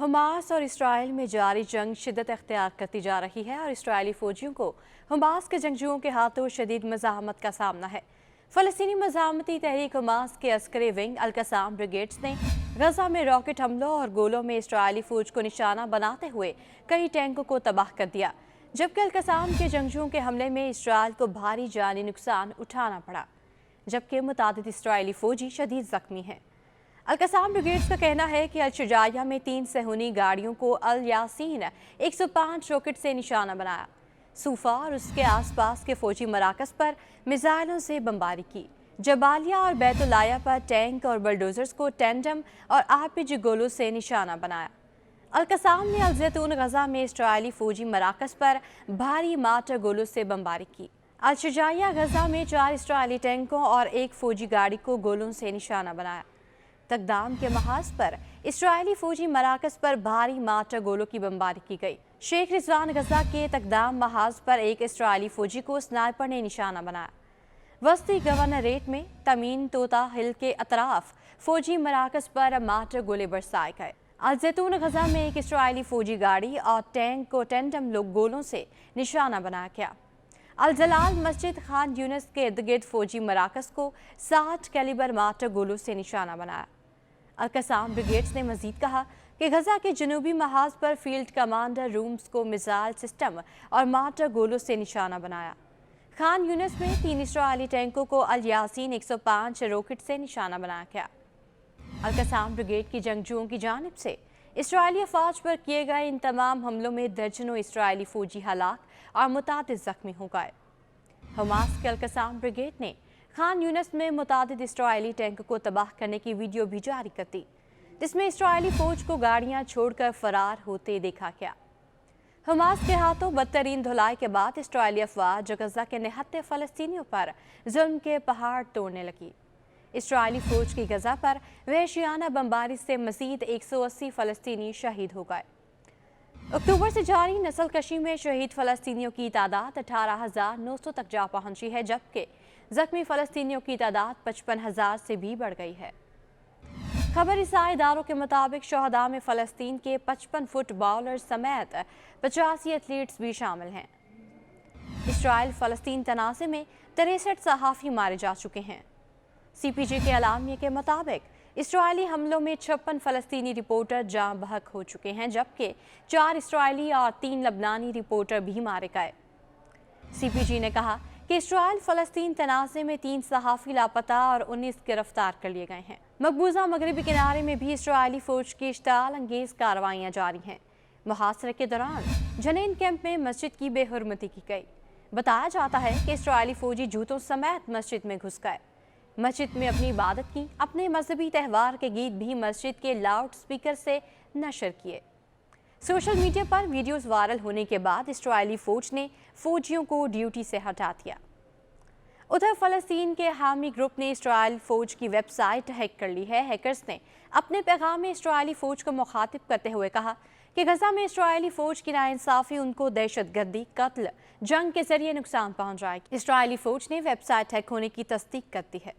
Hamas और Israel में जारी जंग शिद्दत अख्तियार करती जा रही है और इसराइली फौजियों को हमास के जंगजुओं के हाथों शदीद मज़ाहमत का सामना है। फ़लस्तीनी मज़ाहमती तहरीक हमास के अस्करी विंग अल-कसाम ब्रिगेड्स ने गजा में रॉकेट हमलों और गोलों में इसराइली फौज को निशाना बनाते हुए कई टैंकों को तबाह कर दिया, जबकि अल-कसाम के जंगजुओं के हमले में इसराइल को भारी जानी नुकसान उठाना पड़ा, जबकि मुतादिद इसराइली फौजी शदीद जख्मी हैं। अल-कसाम ब्रिगेड्स का कहना है कि अल-शुजाइया में 3 सहूनी गाड़ियों को अल-यासीन 105 रॉकेट से निशाना बनाया। सूफा और उसके आसपास के फौजी मराकज़ पर मिसाइलों से बमबारी की। जबालिया और बैतुलाया पर टैंक और बलडोजर्स को टेंडम और आरपीजी गोलों से निशाना बनाया। अल-कसाम ने अल-जैतून गजा में इसराइली फौजी मराकज़ पर भारी मार्टर गोलों से बमबारी की। अल-शुजाइया गजा में 4 इसराइली टैंकों और 1 फौजी गाड़ी को गोलों से निशाना बनाया। तकदाम के महाज पर इसराइली फौजी मराकज़ पर भारी मार्टर गोलों की बमबारी की गई। शेख रिजवान गजा के तकदाम महाज पर एक इसराइली फौजी को स्नाइपर ने निशाना बनाया। वस्ती गवर्नरेट में तमीन तोता हिल के अतराफ फौजी मराकज़ पर मार्टर गोले बरसाए गए। अल-जैतून गजा में एक इसराइली फौजी गाड़ी और टैंक को टेंडम गोलों से निशाना बनाया गया। अल-जलाल मस्जिद खान यूनिस के इर्द गिर्द फौजी मराकज़ को 60 कैलिबर मार्टर गोलों से निशाना बनाया। अल-कसाम ब्रिगेड्स ने मजीद कहा कि गजा के जनूबी महाज पर फील्ड कमांडर रूम्स को मिसाइल सिस्टम और मार्टर गोलों से निशाना बनाया। खान यूनिस में 3 इसराइली टैंकों को अल-यासीन 105 रॉकेट से निशाना बनाया गया। अल-कसाम ब्रिगेड की जंगजुओं की जानिब से इसराइली अफवाज पर किए गए इन तमाम हमलों में दर्जनों इसराइली फौजी हलाक और मुतादिद जख्मी हो गए। हमास के अल-कसाम ब्रिगेड ने खान यूनिस में मुतादिद इसराइली टैंक को तबाह करने की वीडियो भी जारी कर दी, जिसमें इसराइली फौज को गाड़ियां छोड़कर फरार होते देखा गया। हमास के हाथों बदतरीन धुलाई के बाद इसराइली अफवाज गजा के निहत्ते फ़लस्तीनियों पर जुल्म के पहाड़ तोड़ने लगी। इसराइली फौज की गजा पर वहशियाना बमबारी से मजीद 180 फ़लस्तीनी शहीद हो गए। अक्टूबर से जारी नस्लकशी में शहीद फ़लस्तीनियों की तादाद 18,900 तक जा पहुंची है, जबकि जख्मी फ़लस्तीनियों की तादाद 55,000 से भी बढ़ गई है। खबर रसाई इदारों के मुताबिक शहदा में फ़लस्तीन के 55 फुटबॉलर समेत 85 एथलीट्स भी शामिल हैं। इसराइल फ़लस्तीन तनाज़े में 63 सहाफ़ी मारे जा चुके हैं। CPJ के अलामिया के मुताबिक इसराइली हमलों में 56 फ़लस्तीनी रिपोर्टर जाँ बहक हो चुके हैं, जबकि 4 इसराइली और 3 लबनानी रिपोर्टर भी मारे गए। CPJ ने कहा कि इसराइल फ़लस्तीन तनाज़े में 3 सहाफ़ी लापता और 19 गिरफ्तार कर लिए गए हैं। मकबूजा मगरबी किनारे में भी इसराइली फ़ौज की इश्ताल अंगेज़ कार्रवाइयाँ जारी हैं। मुहासरे के दौरान जनीन कैंप में मस्जिद की बेहुरमती की गई। बताया जाता है कि इसराइली फ़ौजी जूतों समेत मस्जिद में घुस गए, मस्जिद में अपनी इबादत की, अपने मजहबी त्यौहार के गीत भी मस्जिद के लाउड स्पीकर से नशर किए। सोशल मीडिया पर वीडियोस वायरल होने के बाद इसराइली फौज ने फौजियों को ड्यूटी से हटा दिया। उधर फ़लस्तीन के हामी ग्रुप ने इसराइल फौज की वेबसाइट हैक कर ली है। हैकर्स ने अपने पैगाम में इसराइली फौज को मुखातिब करते हुए कहा कि गजा में इसराइली फौज की नाइंसाफ़ी उनको दहशतगर्दी, कत्ल, जंग के जरिए नुकसान पहुंचाएगी। इसराइली फौज ने वेबसाइट हैक होने की तस्दीक कर दी है।